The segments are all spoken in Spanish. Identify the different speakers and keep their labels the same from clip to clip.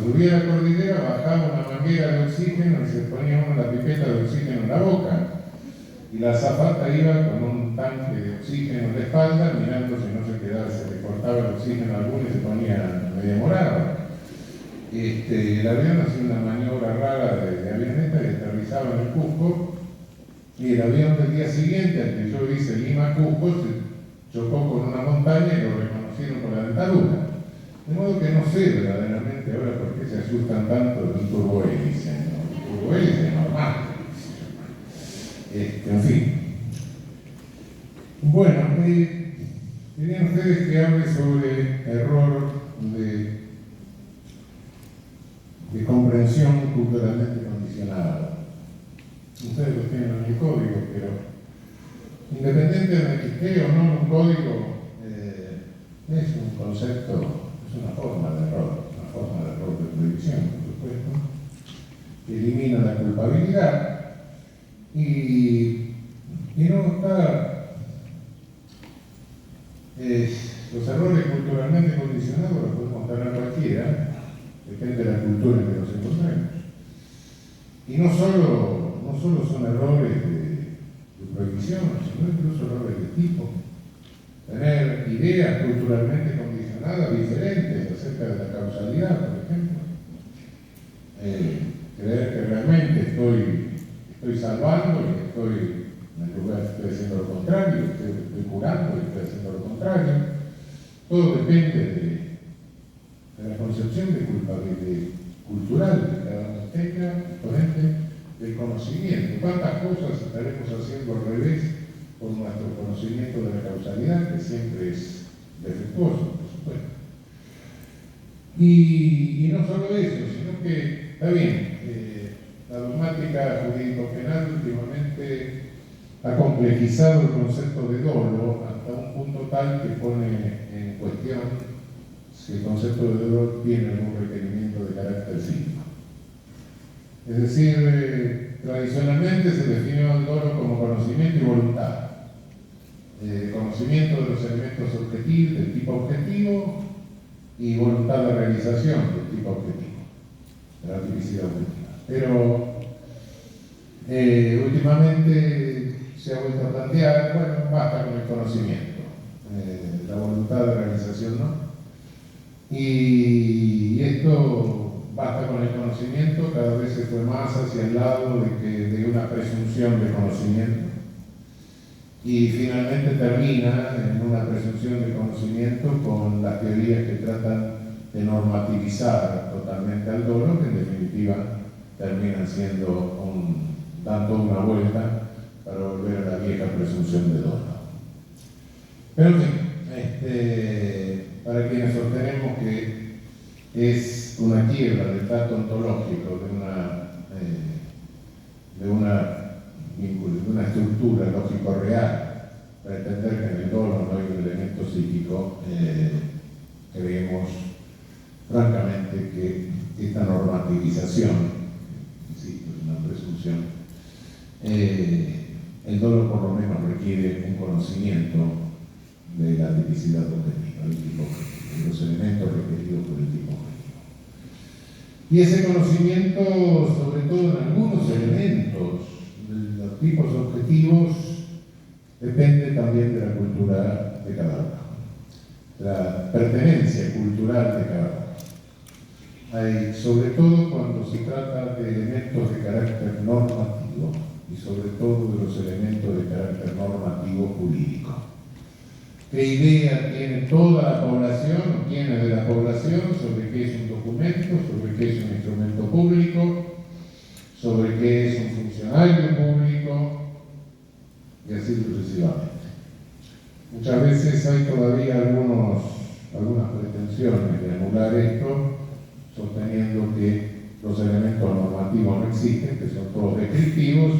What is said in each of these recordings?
Speaker 1: subía a la cordillera, bajaba una manguera de oxígeno y se ponía uno la pipeta de oxígeno en la boca. Y la azafata iba con un tanque de oxígeno en la espalda, mirando si no se quedaba, se le cortaba el oxígeno a alguno y se ponía media morada. El avión hacía una maniobra rara de avioneta y aterrizaba en el Cusco, y el avión del día siguiente, al que yo hice Lima-Cusco, se chocó con una montaña y lo reconocieron por la dentadura. De modo que no sé verdaderamente ahora por qué se asustan tanto de un turbohélice. ¿No? Un turbohélice es normal. En fin. Bueno, querían ustedes que hable sobre error de comprensión culturalmente condicionada. Ustedes lo tienen en el código, pero independiente de que esté o no un código, es un concepto, es una forma de error de predicción, por supuesto, que elimina la culpabilidad y no está. Los errores culturalmente condicionados los podemos tener cualquiera, depende de la cultura en que nos encontremos. Y no solo son errores de prohibición, sino incluso errores de tipo. Tener ideas culturalmente condicionadas diferentes acerca de la causalidad, por ejemplo. Creer que realmente estoy salvando y en lugar estoy haciendo lo contrario, estoy curando y estoy haciendo lo contrario. Todo depende de la concepción de culpabilidad cultural que cada uno tenga, exponente del conocimiento. ¿Cuántas cosas estaremos haciendo al revés por nuestro conocimiento de la causalidad, que siempre es defectuoso, por supuesto? Y no solo eso, sino que, está bien, la dogmática jurídico-penal últimamente ha complejizado el concepto de dolo hasta un punto tal que pone en cuestión si el concepto de dolo tiene algún requerimiento de carácter físico. Es decir, tradicionalmente se definió el dolo como conocimiento y voluntad. Conocimiento de los elementos objetivos, del tipo objetivo, y voluntad de realización del tipo objetivo, de la tipicidad objetiva. Pero últimamente se ha vuelto a plantear, bueno, basta con el conocimiento, la voluntad de realización no. Y esto, basta con el conocimiento, cada vez se fue más hacia el lado de una presunción de conocimiento. Y finalmente termina en una presunción de conocimiento con las teorías que tratan de normativizar totalmente al dolo, que en definitiva terminan dando una vuelta para volver a la vieja presunción de dolo. Pero en fin, para quienes sostenemos que es una quiebra del trato ontológico de una estructura lógico-real, para entender que en el dolo no hay un elemento psíquico, creemos francamente que esta normativización, insisto, es una presunción, el dolo por lo menos requiere un conocimiento de la tipicidad objetiva, del tipo objetivo, de los elementos requeridos por el tipo objetivo. Y ese conocimiento, sobre todo en algunos elementos de los tipos objetivos, depende también de la cultura de cada uno, de la pertenencia cultural de cada uno. Sobre todo cuando se trata de elementos de carácter normativo y sobre todo de los elementos de carácter normativo jurídico. ¿Qué idea tiene toda la población o quienes de la población sobre qué es un documento, sobre qué es un instrumento público, sobre qué es un funcionario público, y así sucesivamente? Muchas veces hay todavía algunas pretensiones de anular esto, sosteniendo que los elementos normativos no existen, que son todos descriptivos,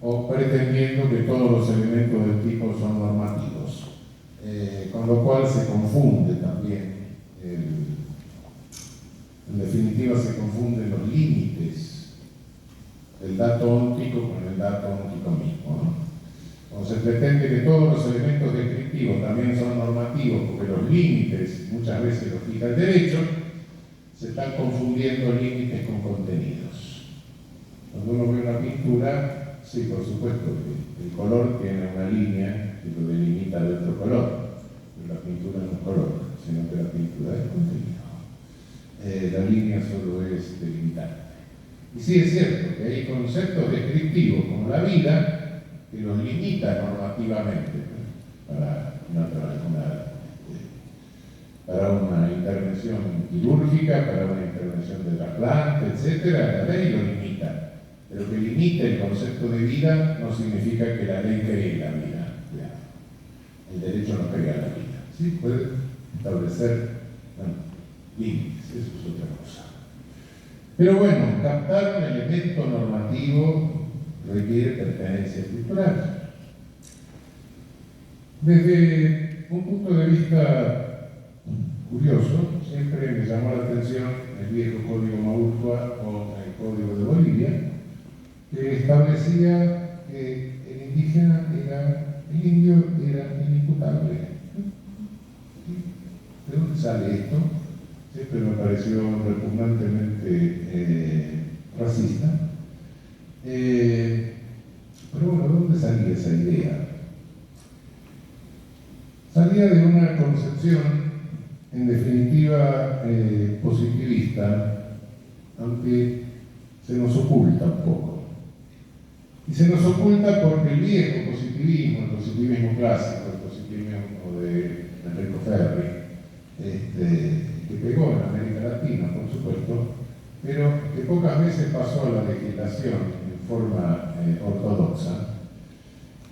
Speaker 1: o pretendiendo que todos los elementos del tipo son normativos. Con lo cual se confunde también, en definitiva se confunden los límites del dato óntico con el dato óntico mismo, ¿no? Cuando se pretende que todos los elementos descriptivos también son normativos, porque los límites muchas veces los fija el derecho, se están confundiendo límites con contenidos. Cuando uno ve una pintura, sí, por supuesto, que el color tiene una línea que lo delimita de otro color, pero la pintura no es color, sino que la pintura es contenido. La línea solo es delimitante. Y sí es cierto que hay conceptos descriptivos como la vida que los limitan normativamente, ¿no? Para una intervención quirúrgica, para una intervención de trasplante, etc. La ley lo limita. Pero que limite el concepto de vida no significa que la ley cree la vida. El derecho no crea la vida. Sí, puede establecer límites, eso es otra cosa. Pero bueno, captar un elemento normativo requiere pertenencia cultural. Desde un punto de vista curioso, siempre me llamó la atención el viejo Código Maurtua o el Código de Bolivia, que establecía que el indio era inimputable. ¿De dónde sale esto? Siempre me pareció repugnantemente racista. Pero bueno, ¿de dónde salía esa idea? Salía de una concepción, en definitiva, positivista, aunque se nos oculta un poco. Y se nos oculta porque el viejo positivismo, el positivismo clásico, el positivismo de Enrico Ferri, que pegó en América Latina, por supuesto, pero que pocas veces pasó a la legislación en forma ortodoxa,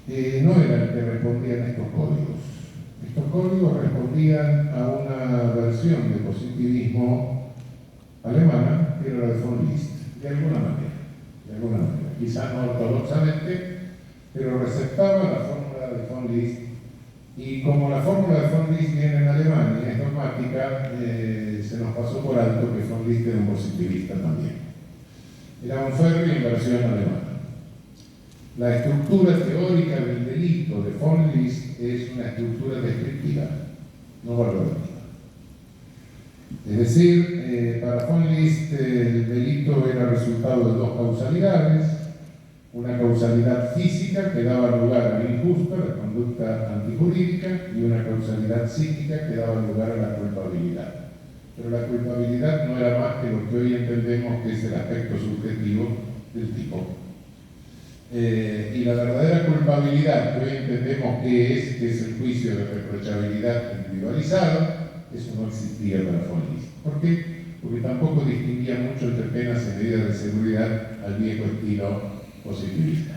Speaker 1: no era el que respondían a estos códigos. Estos códigos respondían a una versión de positivismo alemana, que era la de von Liszt, de alguna manera, quizás no ortodoxamente, pero receptaba la fórmula de von Liszt. Y como la fórmula de von Liszt viene en alemán y es dogmática, se nos pasó por alto que von Liszt era un positivista también. Era un Ferri en versión alemana. La estructura teórica del delito de von Liszt es una estructura descriptiva, no valorativa. Es decir, para von Liszt el delito era resultado de dos causalidades: una causalidad física que daba lugar al injusto, a la conducta antijurídica, y una causalidad psíquica que daba lugar a la culpabilidad. Pero la culpabilidad no era más que lo que hoy entendemos que es el aspecto subjetivo del tipo. Y la verdadera culpabilidad que hoy entendemos que es el juicio de reprochabilidad individualizado, eso no existía para von Liszt. ¿Por qué? Porque tampoco distinguía mucho entre penas y medidas de seguridad al viejo estilo positivista.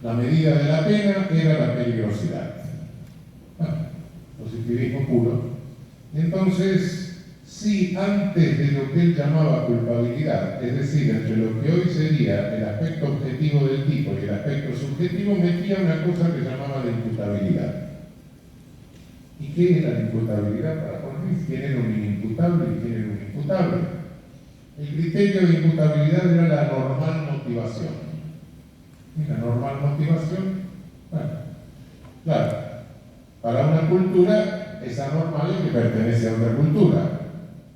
Speaker 1: La medida de la pena era la peligrosidad. Bueno, positivismo puro. Entonces, si antes de lo que él llamaba culpabilidad, es decir, entre lo que hoy sería el aspecto objetivo del tipo y el aspecto subjetivo, metía una cosa que llamaba la imputabilidad. ¿Y qué era la imputabilidad para von Liszt? ¿Quién era un inimputable y quién era un imputable? El criterio de imputabilidad era la normal motivación. ¿Y la normal motivación? Bueno, claro, para una cultura es anormal y que pertenece a otra cultura.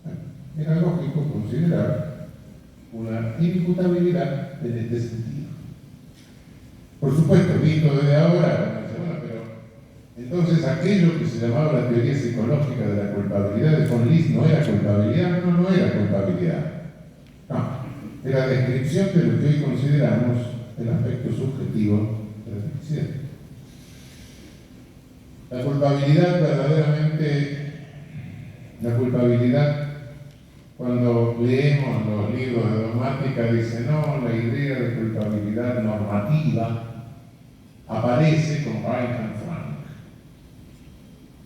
Speaker 1: Bueno, era lógico considerar una inimputabilidad en este sentido. Por supuesto, visto desde ahora, bueno, pero entonces aquello que se llamaba la teoría psicológica de la culpabilidad de von Liszt no era culpabilidad, no era culpabilidad. No, era descripción de lo que hoy consideramos el aspecto subjetivo de la felicidad. La culpabilidad verdaderamente, la culpabilidad, cuando leemos los libros de dogmática, dice no, la idea de culpabilidad normativa aparece con Reichenfrank.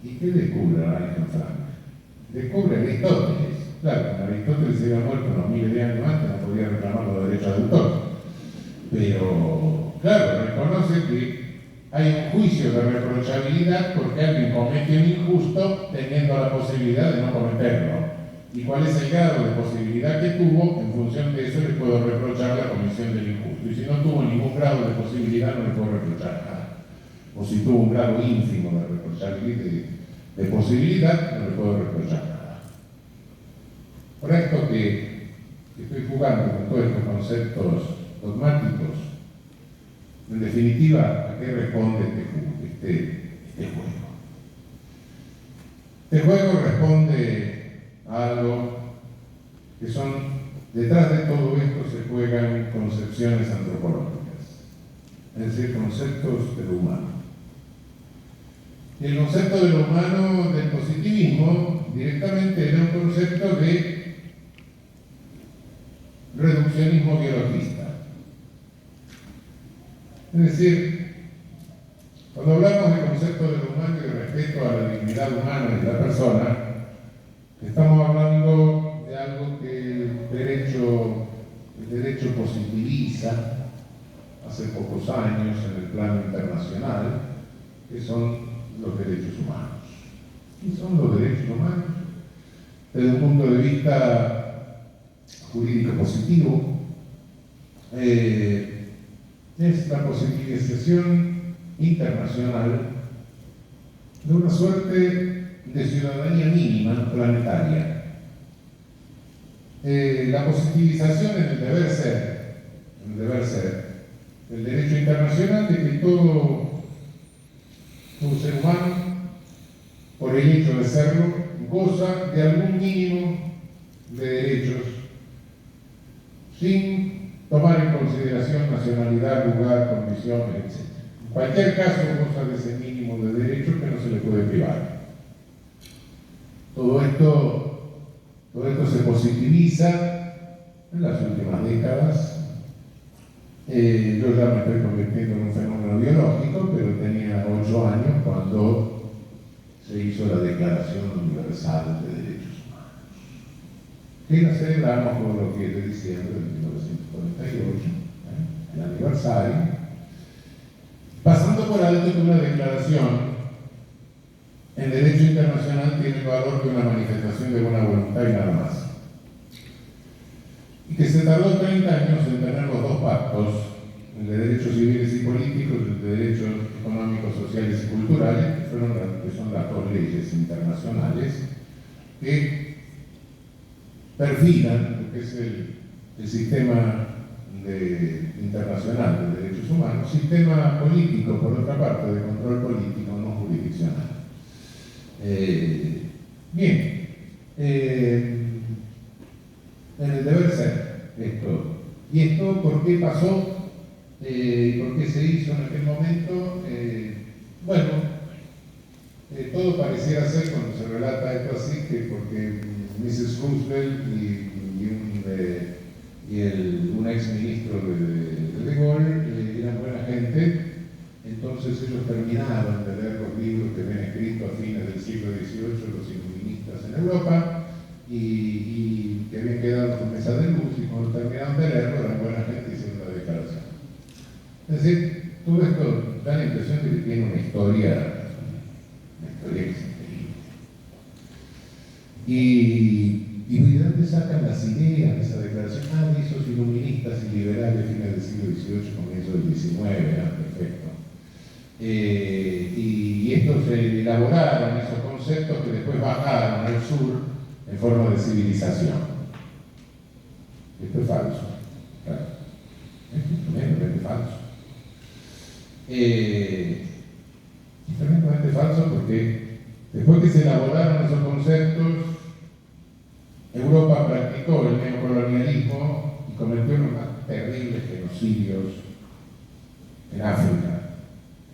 Speaker 1: ¿Y qué descubre Reichenfrank? Descubre Aristóteles. Claro, cuando Aristóteles se había muerto unos miles de años antes, no podía reclamar los derechos de autor. Pero, claro, reconoce que hay un juicio de reprochabilidad porque alguien comete un injusto teniendo la posibilidad de no cometerlo. ¿Y cuál es el grado de posibilidad que tuvo? En función de eso le puedo reprochar la comisión del injusto. Y si no tuvo ningún grado de posibilidad, no le puedo reprochar nada. O si tuvo un grado ínfimo de reprochabilidad, de posibilidad, no le puedo reprochar nada. Por esto que estoy jugando con todos estos conceptos dogmáticos, en definitiva, ¿a qué responde este juego? Este juego responde a algo que son, detrás de todo esto se juegan concepciones antropológicas, es decir, conceptos de lo humano. Y el concepto de lo humano del positivismo directamente era un concepto de reduccionismo biologista. Es decir, cuando hablamos de concepto de lo humano y de respeto a la dignidad humana de la persona, estamos hablando de algo que el derecho positiviza hace pocos años en el plano internacional, que son los derechos humanos. ¿Qué son los derechos humanos? Desde un punto de vista jurídico positivo, es la positivización internacional de una suerte de ciudadanía mínima planetaria. La positivización en el deber ser, el derecho internacional de que todo ser humano, por el hecho de serlo, goza de algún mínimo de derechos, sin tomar en consideración nacionalidad, lugar, condiciones, etc. En cualquier caso, goza de ese mínimo de derechos que no se le puede privar. Todo esto se positiviza en las últimas décadas. Yo ya me estoy convirtiendo en un fenómeno biológico, pero tenía 8 años cuando se hizo la Declaración Universal de Derechos Humanos, que la celebramos por los 10 de diciembre de 1948, el aniversario, pasando por alto que una declaración en derecho internacional tiene el valor de una manifestación de buena voluntad y nada más. Y que se tardó 30 años en tener los dos pactos, el de derechos civiles y políticos y el de derechos económicos, sociales y culturales, que son las dos leyes internacionales, que perfilan lo que es el sistema internacional de derechos humanos, sistema político, por otra parte, de control político, no jurisdiccional. Bien, en el deber ser esto. ¿Y esto por qué pasó? ¿Por qué se hizo en aquel momento? Todo pareciera ser, cuando se relata esto así, que porque Mrs. Roosevelt un ex ministro de Gaulle eran buena gente, entonces ellos terminaron de leer los libros que habían escrito a fines del siglo XVIII los iluministas en Europa, y que habían quedado con mesa de luz, y cuando terminaron de leerlo eran buena gente y hicieron la declaración. Es decir, todo esto da la impresión de que tiene una historia increíble. ¿Y de dónde sacan las ideas de esa declaración? De esos iluministas y liberales fines del siglo XVIII, comienzo del XIX, perfecto. Y estos se elaboraron esos conceptos que después bajaron al sur en forma de civilización. Esto es falso, claro. Es tremendamente falso. Es tremendamente falso porque después que se elaboraron esos conceptos, Europa practicó el neocolonialismo y cometió unos más terribles genocidios en África,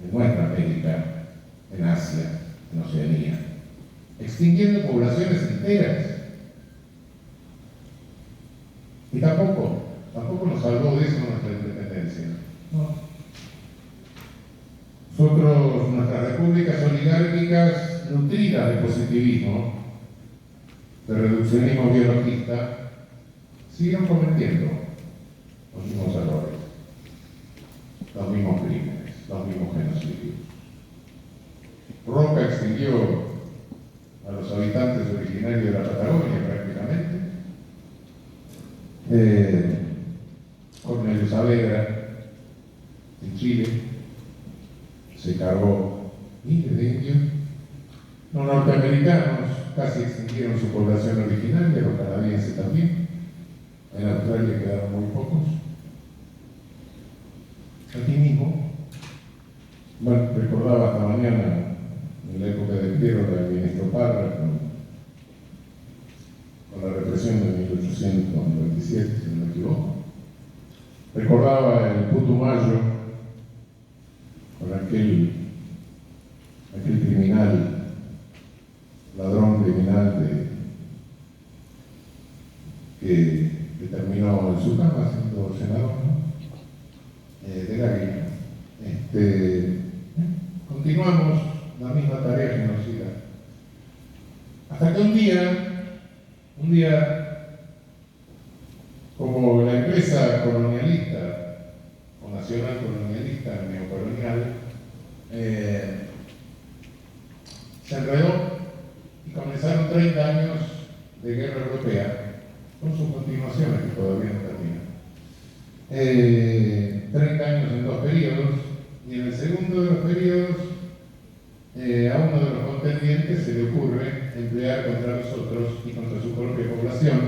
Speaker 1: en nuestra América, en Asia, en Oceanía, extinguiendo poblaciones enteras. Y tampoco nos salvó de eso nuestra independencia. No. Nosotros, nuestras repúblicas oligárquicas, nutridas de positivismo, de reduccionismo biologista, siguieron cometiendo los mismos errores, los mismos crímenes, los mismos genocidios. Roca extinguió a los habitantes originarios de la Patagonia prácticamente. Cornelio Saavedra en Chile se cargó miles de indios. Los norteamericanos casi extinguieron su población originaria, los canadienses también. En Australia quedaron muy pocos. Aquí mismo, bueno, recordaba esta mañana, en la época de Piero, del ministro Parra, con la represión de 1897, si no me equivoco. Recordaba el Putumayo, con aquel criminal, ladrón criminal que terminó en su cama siendo senador, ¿no? De la guerra. Continuamos la misma tarea genocida. Hasta que un día, como la empresa colonialista o nacional colonialista, neocolonial, se enredó y comenzaron 30 años de guerra europea, con sus continuaciones que todavía no terminan. 30 años en 2 periodos, y en el segundo de los periodos a uno de los contendientes se le ocurre emplear contra nosotros y contra su propia población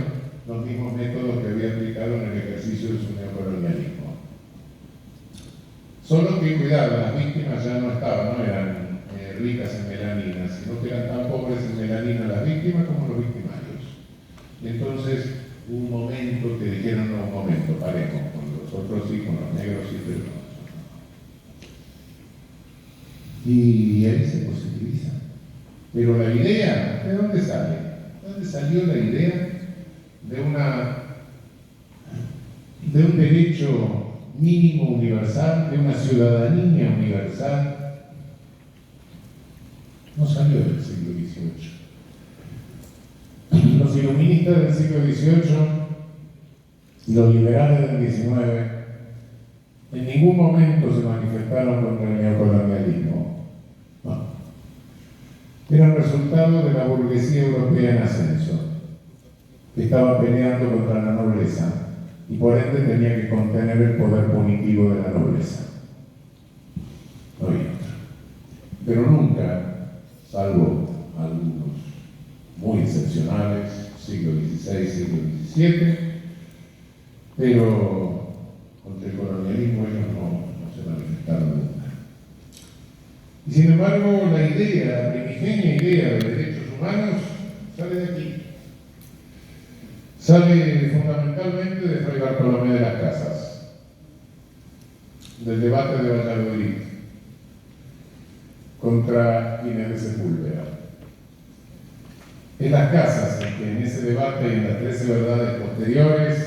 Speaker 1: los mismos métodos que había aplicado en el ejercicio de su neocolonialismo. Solo que, cuidado, las víctimas ya no estaban, no eran ricas en melanina, sino que eran tan pobres en melanina las víctimas como los victimarios. Y entonces hubo un momento que dijeron, no, un momento, paremos, con los otros sí, con los negros sí, pero no. Y ahí se positiviza. Pero la idea, ¿de dónde sale? ¿De dónde salió la idea de un derecho mínimo universal, de una ciudadanía universal? No salió del siglo XVIII. Los iluministas del siglo XVIII y los liberales del XIX en ningún momento se manifestaron contra el neocolonialismo. No. Eran resultado de la burguesía europea en ascenso, que estaba peleando contra la nobleza y por ende tenía que contener el poder punitivo de la nobleza. No había otra. Pero nunca, salvo algunos muy excepcionales, siglo XVI, siglo XVII, pero contra el colonialismo ellos no se manifestaron nunca. Y sin embargo, la idea, la primigenia idea de derechos humanos sale de aquí. Sale fundamentalmente de Fray Bartolomé de las Casas, del debate de Valladolid contra Inés de Sepúlveda. En las Casas, en que en ese debate y en las 13 verdades posteriores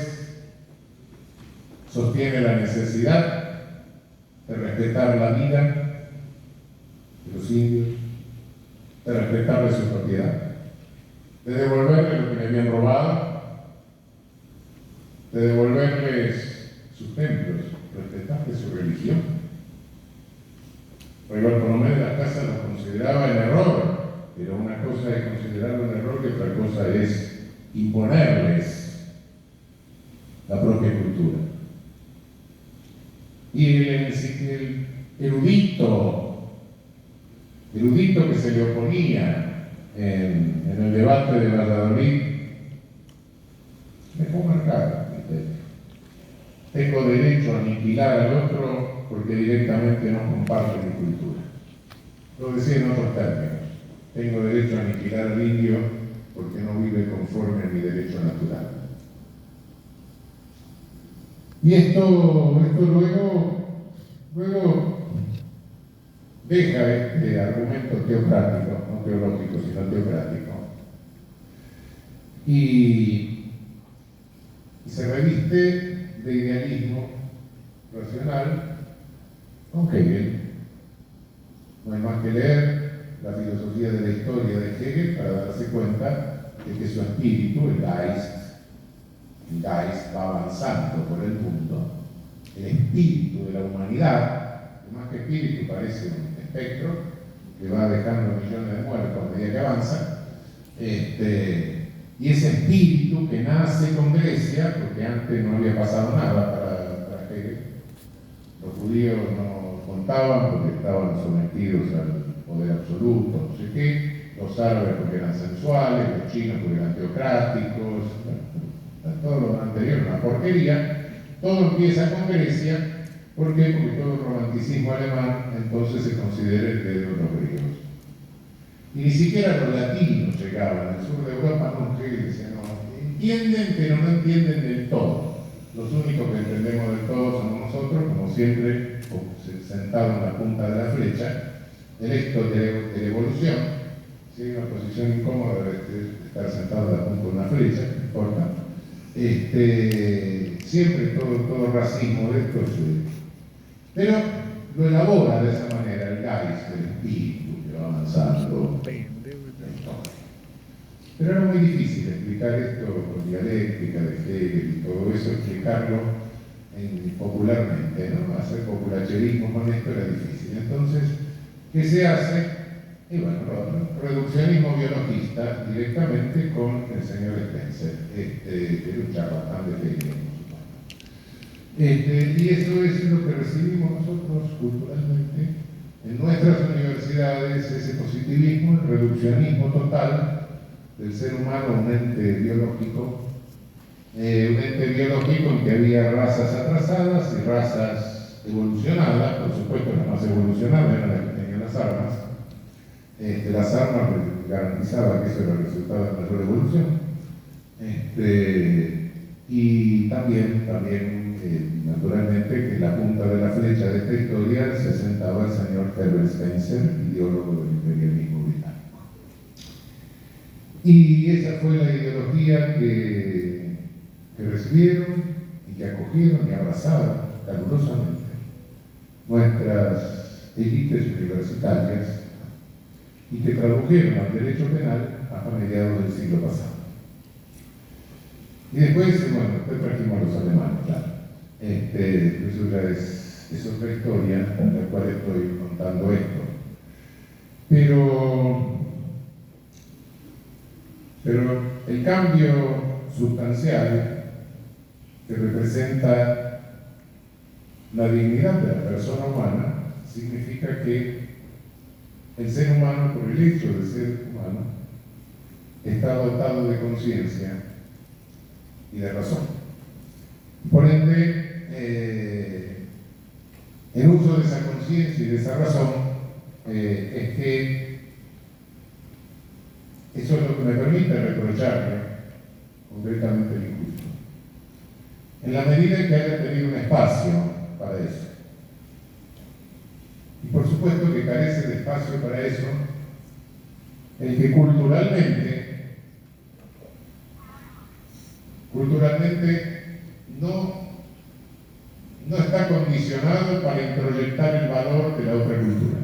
Speaker 1: sostiene la necesidad de respetar la vida de los indios, de respetarle su propiedad, de devolverle lo que le habían robado, de devolverles sus templos, respetarle su religión. Fray Bartolomé de las Casas lo consideraba en error, pero una cosa es considerarlo un error y otra cosa es imponerles la propia cultura. Y el erudito que se le oponía en el debate de Valladolid dejó marcado: tengo derecho a aniquilar al otro porque directamente no comparte mi cultura. Lo decía en otros términos: tengo derecho a aniquilar al indio porque no vive conforme a mi derecho natural. Y esto luego deja este argumento teocrático, no teológico, sino teocrático, y se reviste de idealismo racional con Hegel. No hay más que leer la filosofía de la historia de Hegel para darse cuenta de que su espíritu, el Geist va avanzando por el mundo. El espíritu de la humanidad, que más que espíritu parece un espectro que va dejando millones de muertos a medida que avanza, y ese espíritu que nace con Grecia, porque antes no había pasado nada para Hegel. Los judíos no contaban porque estaban sometidos al poder absoluto, no sé qué. los árabes porque eran sensuales, los chinos porque eran teocráticos, todo lo anterior, una porquería. Todo empieza con Grecia. ¿Por qué? Porque todo el romanticismo alemán entonces se considera heredero de los griegos. Y ni siquiera los latinos llegaban, al sur de Europa no, que decían, no, entienden pero no entienden del todo. Los únicos que entendemos del todo somos nosotros, como siempre, sentados en la punta de la flecha, electos de la evolución. Si hay una posición incómoda de estar sentado en la punta de una flecha, no importa. Siempre todo racismo de esto pero lo elabora de esa manera el Geist, el espíritu que va avanzando. Pero era muy difícil explicar esto con dialéctica de Hegel y todo eso, explicarlo popularmente, ¿no? Hacer populacherismo con esto era difícil. Entonces, ¿qué se hace? Y bueno, reduccionismo biologista directamente con el señor Spencer, que era un charlatán de Hegel. Y eso es lo que recibimos nosotros culturalmente en nuestras universidades, ese positivismo, el reduccionismo total del ser humano, un ente biológico en que había razas atrasadas y razas evolucionadas. Por supuesto las más evolucionadas eran las que tenían las armas. Las armas garantizaban que eso era el resultado de la mayor evolución. Y también naturalmente, que en la punta de la flecha de esta historia se sentaba el señor Herbert Spencer, ideólogo del imperialismo británico. Y esa fue la ideología que recibieron y que acogieron y abrazaron calurosamente nuestras élites universitarias y que tradujeron al derecho penal hasta mediados del siglo pasado. Y después trajimos a los alemanes, claro. Eso ya es otra historia en la cual estoy contando esto. Pero el cambio sustancial que representa la dignidad de la persona humana significa que el ser humano, por el hecho de ser humano, está dotado de conciencia y de razón. Por ende, el uso de esa conciencia y de esa razón es que eso es lo que me permite reprocharle concretamente el injusto. En la medida en que haya tenido un espacio para eso. Y por supuesto que carece de espacio para eso el que culturalmente no está condicionado para introyectar el valor de la otra cultura.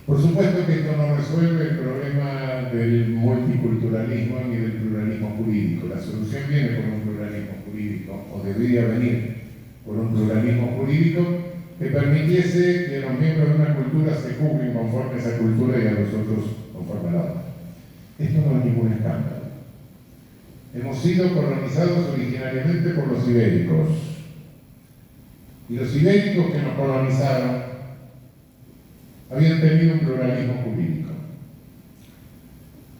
Speaker 1: Por supuesto que esto no resuelve el problema del multiculturalismo ni del pluralismo jurídico. La solución viene por un pluralismo jurídico, o debería venir por un pluralismo jurídico que permitiese que los miembros de una cultura se juzguen conforme a esa cultura y a los otros conforme a la otra. Esto no es ningún escándalo. Hemos sido colonizados originariamente por los ibéricos. Y los ibéricos que nos colonizaron habían tenido un pluralismo jurídico.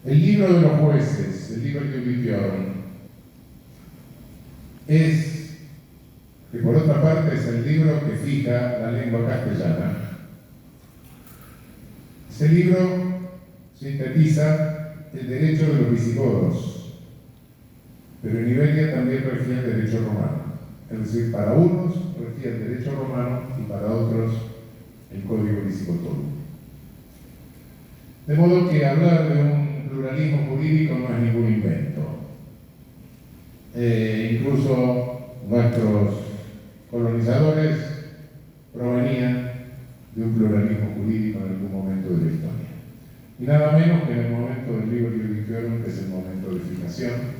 Speaker 1: El libro de los jueces, el libro de Ubiciorum, que por otra parte es el libro que fija la lengua castellana. Ese libro sintetiza el derecho de los visigodos, pero en Iberia también regía el derecho romano. Es decir, para unos regía el derecho romano y para otros el código visigodo. De modo que hablar de un pluralismo jurídico no es ningún invento. Incluso nuestros colonizadores provenían de un pluralismo jurídico en algún momento de la historia. Y nada menos que en el momento del libro de Ubiciorum, que es el momento de fijación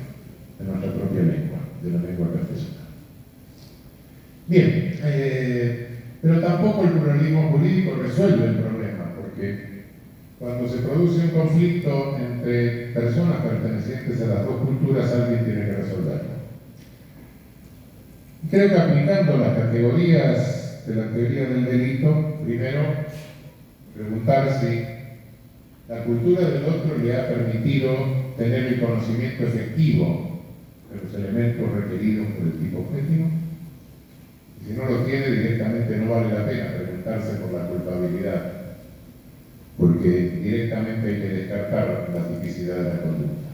Speaker 1: de nuestra propia lengua, de la lengua castellana. Bien, pero tampoco el pluralismo jurídico resuelve el problema, porque cuando se produce un conflicto entre personas pertenecientes a las dos culturas, alguien tiene que resolverlo. Creo que aplicando las categorías de la teoría del delito, primero, preguntar si La cultura del otro le ha permitido tener el conocimiento efectivo de los elementos requeridos por el tipo objetivo. Y si no lo tiene, directamente no vale la pena preguntarse por la culpabilidad, porque directamente hay que descartar la tipicidad de la conducta.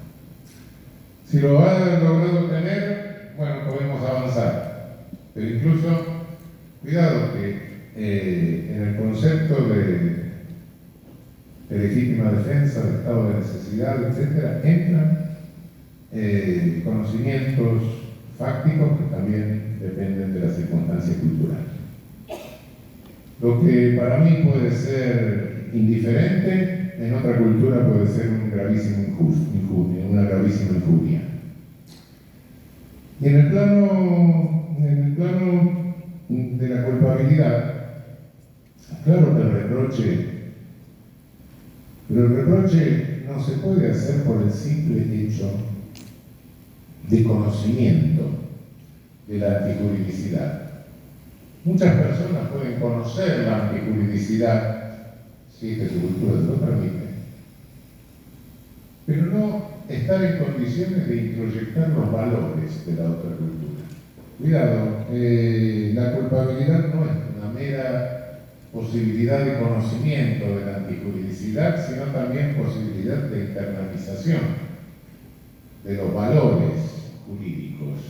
Speaker 1: Si lo ha logrado tener, bueno, podemos avanzar. Pero incluso, cuidado que en el concepto de legítima defensa, de estado de necesidad, etc., entran conocimientos fácticos que también dependen de las circunstancias culturales. Lo que para mí puede ser indiferente, en otra cultura puede ser un gravísimo injuria, una gravísima injuria. Y en el plano de la culpabilidad, claro que el reproche no se puede hacer por el simple hecho de conocimiento de la antijuridicidad. Muchas personas pueden conocer la antijuridicidad, si es que su cultura se lo permite, pero no estar en condiciones de introyectar los valores de la otra cultura. Cuidado, la culpabilidad no es una mera posibilidad de conocimiento de la antijuridicidad, sino también posibilidad de internalización de los valores jurídicos.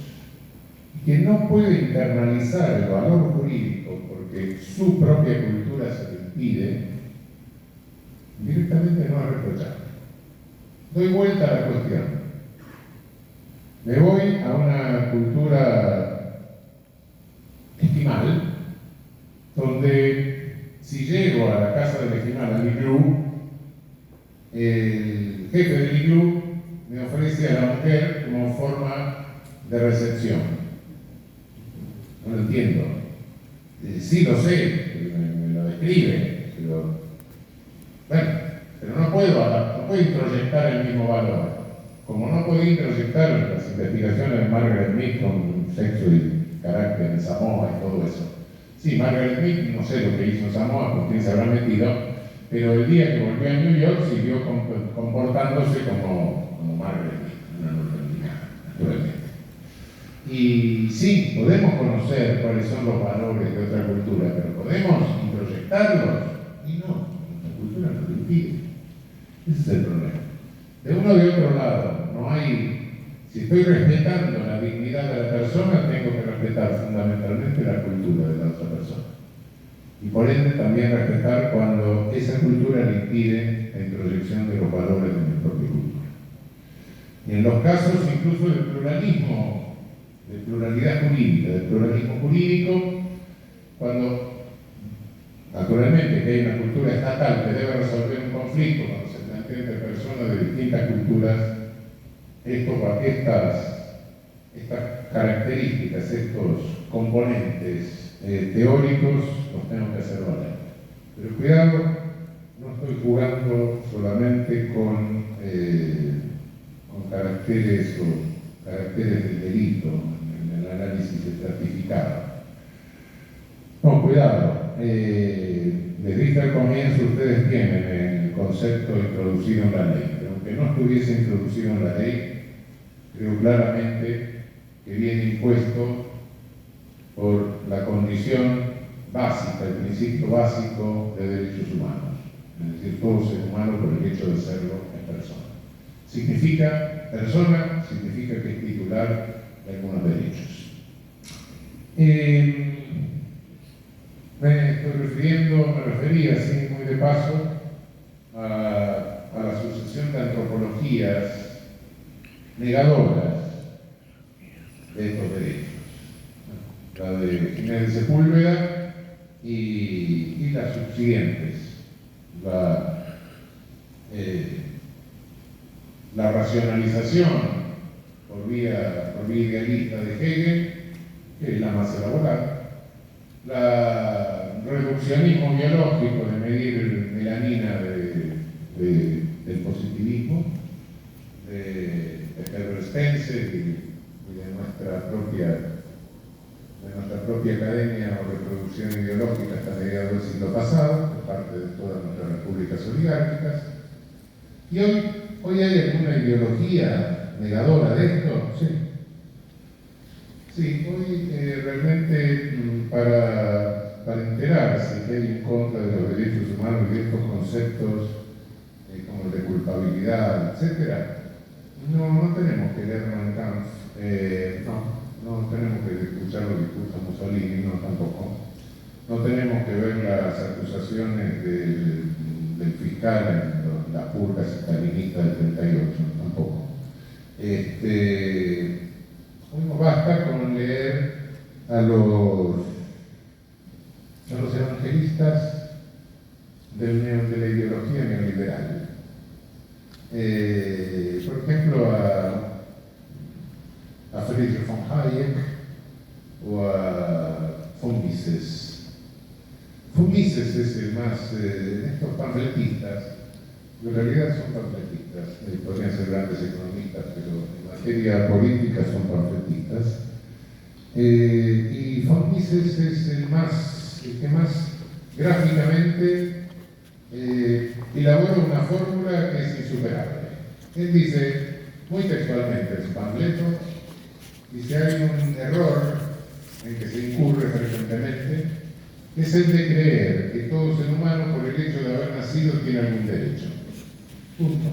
Speaker 1: Y quien no puede internalizar el valor jurídico porque su propia cultura se lo impide, directamente no es reprochable. Doy vuelta a la cuestión. Me voy a una cultura esquimal, donde si llego a la casa del esquimal, al iglú, el jefe del iglú me ofrece a la mujer como forma de recepción. No lo entiendo. Sí lo sé, me lo describe, pero bueno, pero no puedo introyectar el mismo valor. Como no puedo introyectar las investigaciones de Margaret Mead con sexo y carácter en Samoa y todo eso. Sí, Margaret Mead, no sé lo que hizo en Samoa, con quién se habrá metido, pero el día que volvió a New York siguió comportándose como Margaret Mead, una norteamericana, naturalmente. Y sí, podemos conocer cuáles son los valores de otra cultura, pero podemos introyectarlos. Y no, nuestra cultura nos lo impide. Ese es el problema. De uno o de otro lado, no hay. Si estoy respetando la dignidad de la persona, tengo que respetar fundamentalmente la cultura de la otra persona. Y por ende también respetar cuando esa cultura le impide la introyección de los valores de mi propia cultura. Y en los casos incluso del pluralismo, de pluralidad jurídica, del pluralismo jurídico, cuando naturalmente que hay una cultura estatal que debe resolver un conflicto, cuando se plantea entre personas de distintas culturas, estas características, estos componentes teóricos los tengo que hacer valer. Pero cuidado, no estoy jugando solamente con caracteres del delito en el análisis estratificado. No, cuidado. Les dije al comienzo, ustedes tienen el concepto introducido en la ley, pero aunque no estuviese introducido en la ley, creo claramente que viene impuesto por la condición básica, el principio básico de derechos humanos. Es decir, todo ser humano por el hecho de serlo es persona. Persona significa que es titular de algunos derechos. Me refería así muy de paso a la sucesión de antropologías negadoras de estos derechos. La de Ginés de Sepúlveda y las subsiguientes. La racionalización por vía idealista de Hegel, que es la más elaborada. El reduccionismo biológico de medir melanina del positivismo, de Herbert Spencer y de nuestra propia academia o reproducción ideológica hasta mediados del siglo pasado, por parte de todas nuestras repúblicas oligárquicas. ¿Y hoy hay alguna ideología negadora de esto? Sí. Sí, hoy realmente para enterarse que hay en contra de los derechos humanos y de estos conceptos como el de culpabilidad, etc., no tenemos que leer Mein Kampf, no tenemos que escuchar los discursos de Mussolini, no tampoco. No tenemos que ver las acusaciones del fiscal en las purgas estalinistas del 38, tampoco. Bueno, basta con leer a los evangelistas de la ideología neoliberal. Por ejemplo, a Friedrich von Hayek o a von Mises. Von Mises es el más, estos panfletistas, en realidad son panfletistas, podrían ser grandes economistas, pero en materia política son panfletistas. Y von Mises es el que más gráficamente elabora una fórmula que es insuperable. Él dice, muy textualmente en su panfleto, dice, hay un error en que se incurre frecuentemente, que es el de creer que todo ser humano, por el hecho de haber nacido, tiene algún derecho. Punto.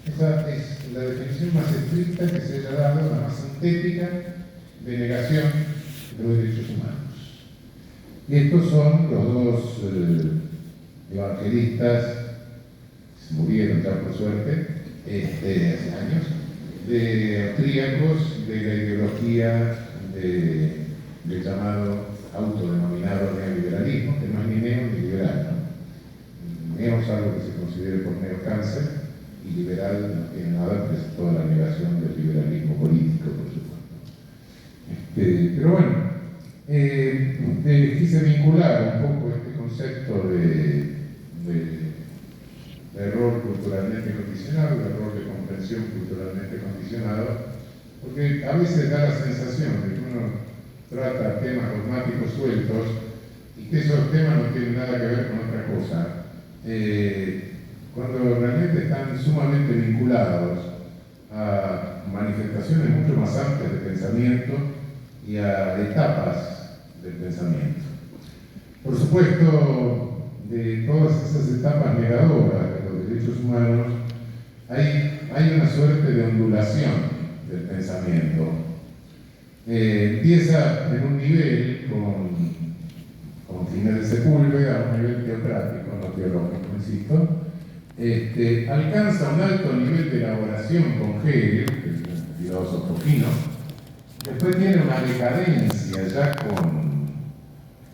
Speaker 1: Esa es la definición más estricta que se haya dado, la más sintética de negación de los derechos humanos. Y estos son los dos evangelistas que se murieron ya por suerte, hace años, de austríacos de la ideología del llamado autodenominado neoliberalismo, que no es ni neo ni liberal, ¿no? Neo es algo que se considere por neocáncer, y liberal no tiene nada, que es toda la negación del liberalismo político, por supuesto. Pero bueno, quise vincular un poco este concepto de error culturalmente condicionado, de error de comprensión culturalmente condicionado, porque a veces da la sensación de que uno trata temas dogmáticos sueltos y que esos temas no tienen nada que ver con otra cosa, cuando realmente están sumamente vinculados a manifestaciones mucho más amplias de pensamiento y a etapas del pensamiento. Por supuesto, de todas esas etapas negadoras de los derechos humanos, hay una suerte de ondulación del pensamiento. Empieza en un nivel con fines de Sepúlveda, a un nivel teocrático, no teológico, insisto. Alcanza un alto nivel de elaboración con Hegel, que es un filósofo fino. Después tiene una decadencia ya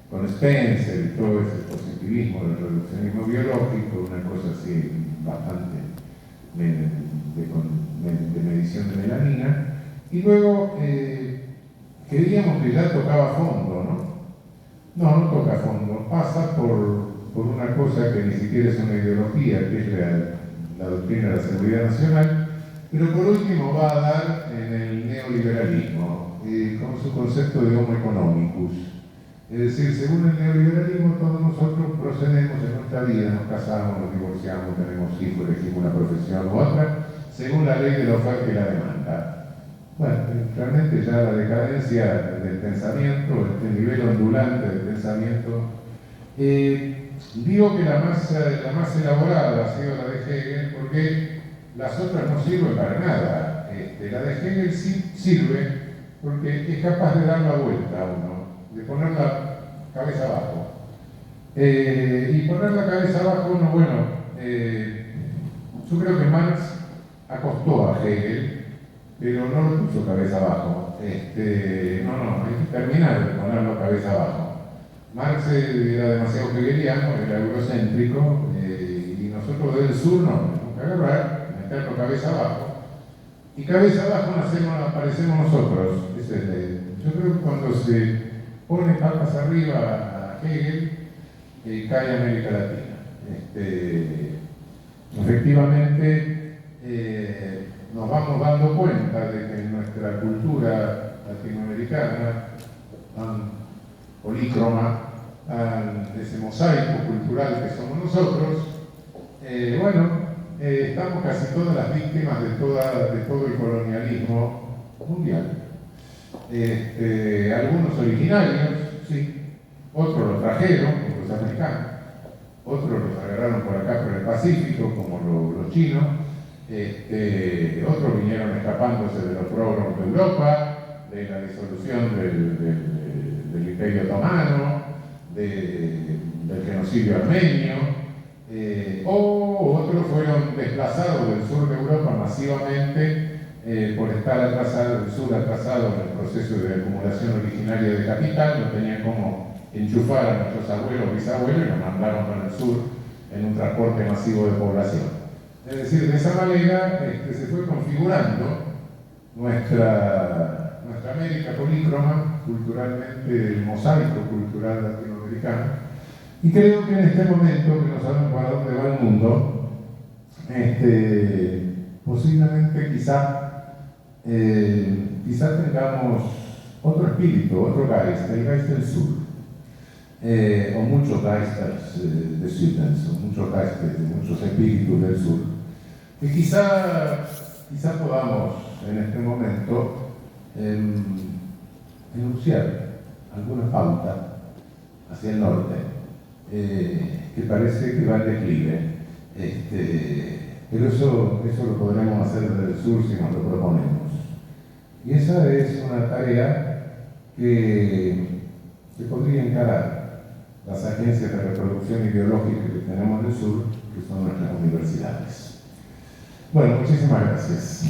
Speaker 1: con Spencer y todo ese positivismo del reduccionismo biológico, una cosa así bastante de medición de melanina. Y luego creíamos que ya tocaba fondo, ¿no? No toca fondo, pasa por una cosa que ni siquiera es una ideología, que es la doctrina de la seguridad nacional, pero por último va a dar en el neoliberalismo, con su concepto de homo economicus. Es decir, según el neoliberalismo, todos nosotros procedemos en nuestra vida, nos casamos, nos divorciamos, tenemos hijos, elegimos una profesión u otra, según la ley de la oferta y la demanda. Bueno, realmente ya la decadencia del pensamiento, este nivel ondulante del pensamiento, digo que la más elaborada ha sido la de Hegel, porque las otras no sirven para nada. La de Hegel sí sirve porque es capaz de dar la vuelta a uno, de poner la cabeza abajo. Y poner la cabeza abajo, yo creo que Marx acostó a Hegel, pero no lo puso cabeza abajo. Hay que terminar de ponerlo cabeza abajo. Marx era demasiado hegeliano, era eurocéntrico, y nosotros desde el sur no, tenemos que agarrar, meterlo cabeza abajo, y cabeza abajo aparecemos nosotros. Yo creo que cuando se pone patas arriba a Hegel, cae América Latina. Efectivamente, nos vamos dando cuenta de que en nuestra cultura latinoamericana tan polícroma, ese mosaico cultural que somos nosotros, estamos casi todas las víctimas de todo el colonialismo mundial. Algunos originarios, sí, otros los trajeron, como los americanos, otros los agarraron por acá por el Pacífico, como los chinos, otros vinieron escapándose de los programas de Europa, de la disolución del Imperio Otomano, del genocidio armenio, o otros fueron desplazados del sur de Europa masivamente por estar atrasado, el sur atrasado en el proceso de acumulación originaria de capital, no tenían como enchufar a nuestros abuelos o bisabuelos y nos mandaron para el sur en un transporte masivo de población. Es decir, de esa manera se fue configurando nuestra América polícroma, culturalmente, el mosaico cultural latinoamericano. Y creo que en este momento, que no sabemos para dónde va el mundo, posiblemente quizá tengamos otro espíritu, otro Geist, el Geist del Sur, o muchos Geisters de Südens, o muchos espíritus del Sur, que quizá podamos en este momento enunciar alguna pauta hacia el norte, que parece que va al declive, pero eso lo podremos hacer desde el sur si nos lo proponemos. Y esa es una tarea que podría encarar las agencias de reproducción ideológica que tenemos en el sur, que son nuestras universidades. Bueno, muchísimas gracias.